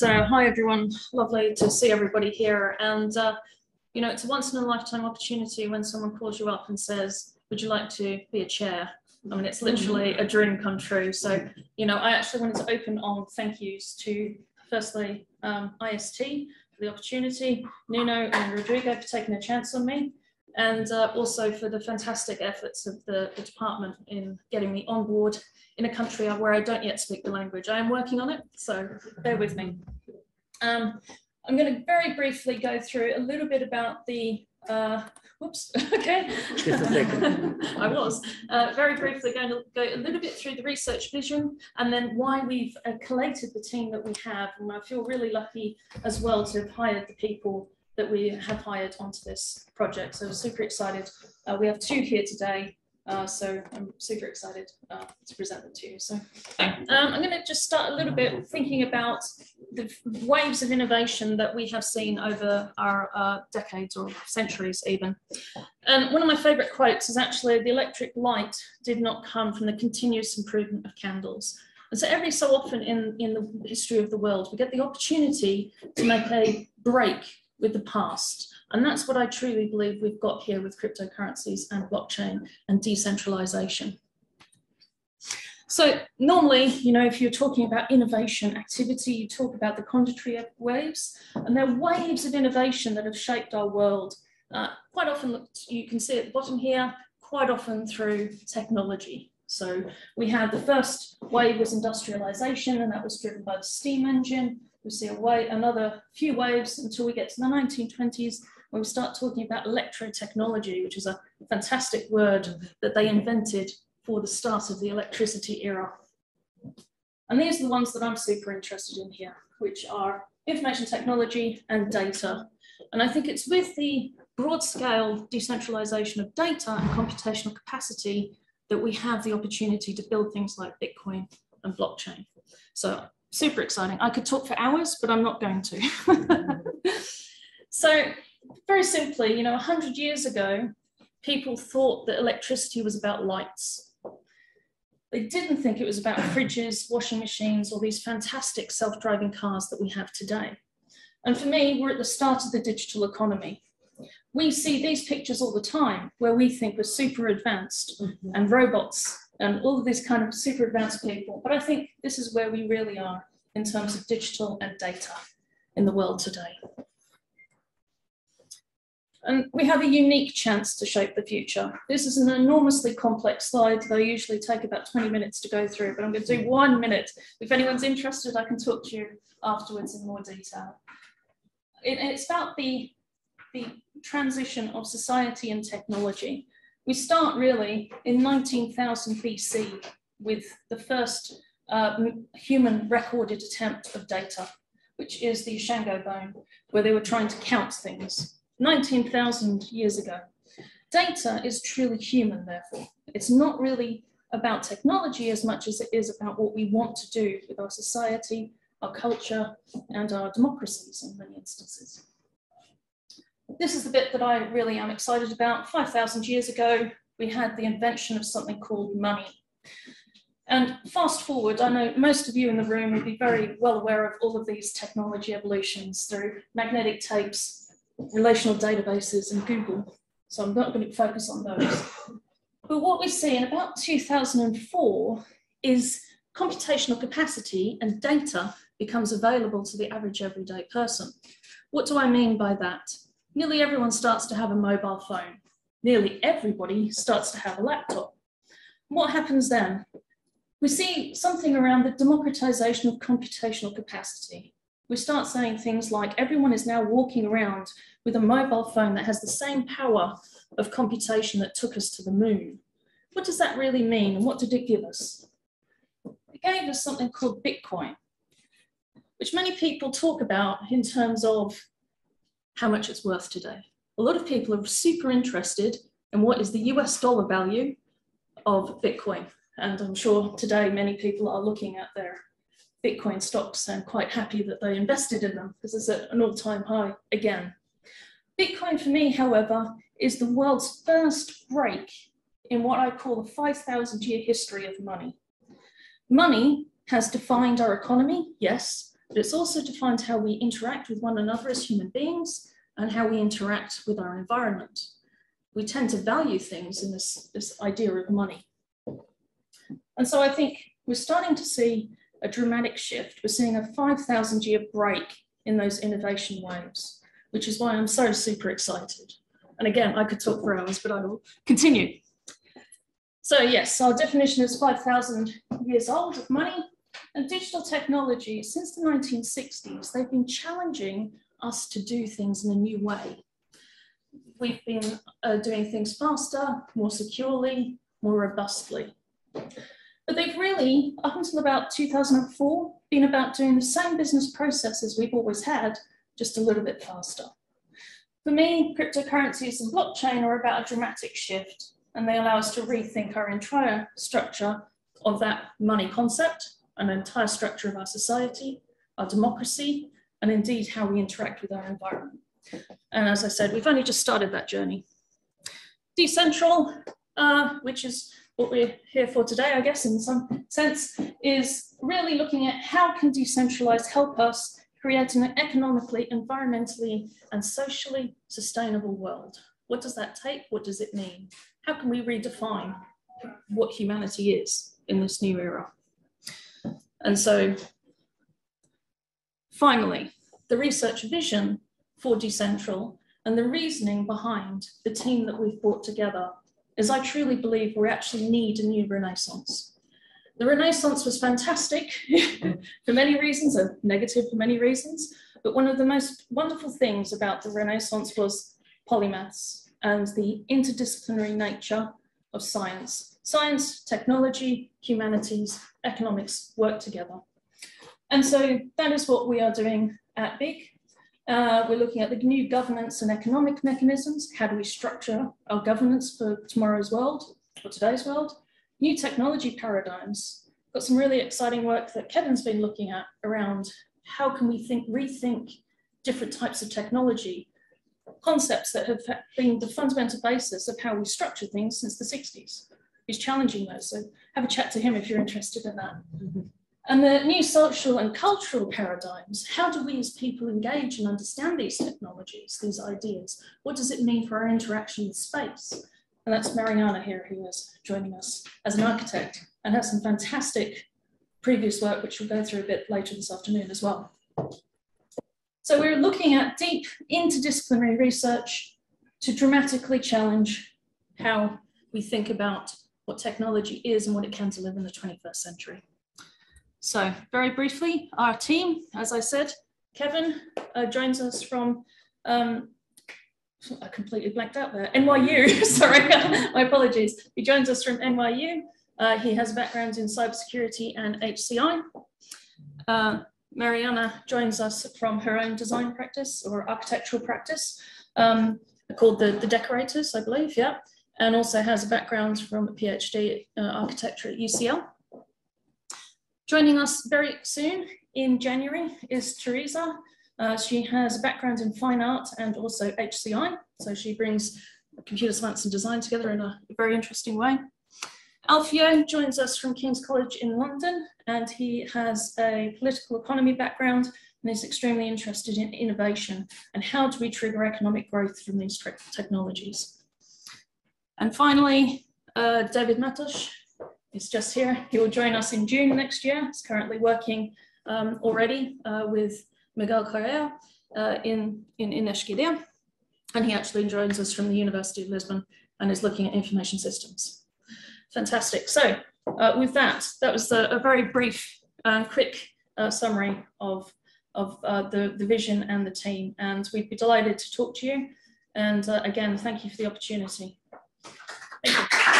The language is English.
So hi everyone, lovely to see everybody here. And you know, it's a once in a lifetime opportunity when someone calls you up and says, would you like to be a chair? I mean, it's literally a dream come true. So, you know, I actually wanted to open on thank yous to firstly IST for the opportunity, Nuno and Rodrigo for taking a chance on me, and also for the fantastic efforts of the department in getting me on board in a country where I don't yet speak the language. I am working on it, so bear with me. I'm going to very briefly go through a little bit about the, whoops, okay. Just a second. I was very briefly going to go a little bit through the research vision and then why we've collated the team that we have. And I feel really lucky as well to have hired the people that we have hired onto this project. So super excited. We have two here today. So I'm super excited to present them to you. So I'm going to just start a little bit thinking about the waves of innovation that we have seen over our decades or centuries even. And one of my favorite quotes is actually, the electric light did not come from the continuous improvement of candles. And so every so often in the history of the world, we get the opportunity to make a break with the past. And that's what I truly believe we've got here with cryptocurrencies and blockchain and decentralization. So normally, you know, if you're talking about innovation activity, you talk about the contrary waves, and there are waves of innovation that have shaped our world. Quite often, you can see at the bottom here, quite often through technology. So we had the first wave was industrialization, and that was driven by the steam engine. We see another few waves until we get to the 1920s, when we start talking about electrotechnology, which is a fantastic word that they invented for the start of the electricity era. And these are the ones that I'm super interested in here, which are information technology and data. And I think it's with the broad scale decentralization of data and computational capacity that we have the opportunity to build things like Bitcoin and blockchain. So super exciting. I could talk for hours, but I'm not going to. So very simply, you know, 100 years ago, people thought that electricity was about lights. They didn't think it was about fridges, washing machines, or these fantastic self-driving cars that we have today. And for me, we're at the start of the digital economy. We see these pictures all the time where we think we're super advanced and robots and all of these kind of super advanced people. But I think this is where we really are in terms of digital and data in the world today. And we have a unique chance to shape the future. This is an enormously complex slide that I usually take about 20 minutes to go through, but I'm going to do 1 minute. If anyone's interested, I can talk to you afterwards in more detail. It's about the transition of society and technology. We start really in 19,000 BC with the first human recorded attempt of data, which is the Shango bone, where they were trying to count things. 19,000 years ago. Data is truly human, therefore. It's not really about technology as much as it is about what we want to do with our society, our culture, and our democracies in many instances. This is the bit that I really am excited about. 5,000 years ago, we had the invention of something called money. And fast forward, I know most of you in the room would be very well aware of all of these technology evolutions through magnetic tapes, relational databases, and Google. So I'm not going to focus on those. But what we see in about 2004 is computational capacity and data becomes available to the average everyday person. What do I mean by that? Nearly everyone starts to have a mobile phone. Nearly everybody starts to have a laptop. What happens then? We see something around the democratization of computational capacity. We start saying things like everyone is now walking around with a mobile phone that has the same power of computation that took us to the moon. What does that really mean, and what did it give us? It gave us something called Bitcoin, which many people talk about in terms of how much it's worth today. A lot of people are super interested in what is the US dollar value of Bitcoin. And I'm sure today many people are looking at their Bitcoin stocks and quite happy that they invested in them because it's at an all-time high again. Bitcoin for me, however, is the world's first break in what I call the 5,000-year history of money. Money has defined our economy, yes, but it's also defined how we interact with one another as human beings and how we interact with our environment. We tend to value things in this idea of money. And so I think we're starting to see a dramatic shift. We're seeing a 5,000-year break in those innovation waves, which is why I'm so super excited. And again, I could talk for hours, but I will continue. So yes, our definition is 5,000 years old of money. And digital technology, since the 1960s, they've been challenging us to do things in a new way. We've been doing things faster, more securely, more robustly. But they've really, up until about 2004, been about doing the same business processes we've always had, just a little bit faster. For me, cryptocurrencies and blockchain are about a dramatic shift, and they allow us to rethink our entire structure of that money concept, an entire structure of our society, our democracy, and indeed how we interact with our environment. And as I said, we've only just started that journey. Decentral, which is what we're here for today, I guess, in some sense, is really looking at how can decentralized help us create an economically, environmentally, and socially sustainable world. What does that take? What does it mean? How can we redefine what humanity is in this new era? And so, finally, the research vision for Decentral and the reasoning behind the team that we've brought together is I truly believe we actually need a new Renaissance. The Renaissance was fantastic for many reasons, and negative for many reasons, but one of the most wonderful things about the Renaissance was polymaths and the interdisciplinary nature of science. Science, technology, humanities, economics work together. And so that is what we are doing at BIG. We're looking at the new governance and economic mechanisms. How do we structure our governance for tomorrow's world, or today's world? New technology paradigms. Got some really exciting work that Kevin's been looking at around how can we rethink different types of technology, concepts that have been the fundamental basis of how we structure things since the 60s. He's challenging those, so have a chat to him if you're interested in that. Mm-hmm. And the new social and cultural paradigms, how do we as people engage and understand these technologies, these ideas? What does it mean for our interaction with space? And that's Mariana here, who is joining us as an architect and has some fantastic previous work, which we'll go through a bit later this afternoon as well. So we're looking at deep interdisciplinary research to dramatically challenge how we think about what technology is and what it can deliver in the 21st century. So very briefly, our team, as I said, Kevin joins us from, I completely blanked out there, NYU, sorry, my apologies. He joins us from NYU. He has a background in cybersecurity and HCI. Mariana joins us from her own design practice or architectural practice called the Decorators, I believe, yeah. And also has a background from a PhD architecture at UCL. Joining us very soon in January is Teresa. She has a background in fine art and also HCI. So she brings computer science and design together in a very interesting way. Alfio joins us from King's College in London, and he has a political economy background and is extremely interested in innovation and how do we trigger economic growth from these technologies. And finally, David Matos is just here. He will join us in June next year. He's currently working already with Miguel Correa in Esquilea, and he actually joins us from the University of Lisbon and is looking at information systems. Fantastic. So with that was a very brief and quick summary of the vision and the team, and we'd be delighted to talk to you. And again, thank you for the opportunity. Thank you.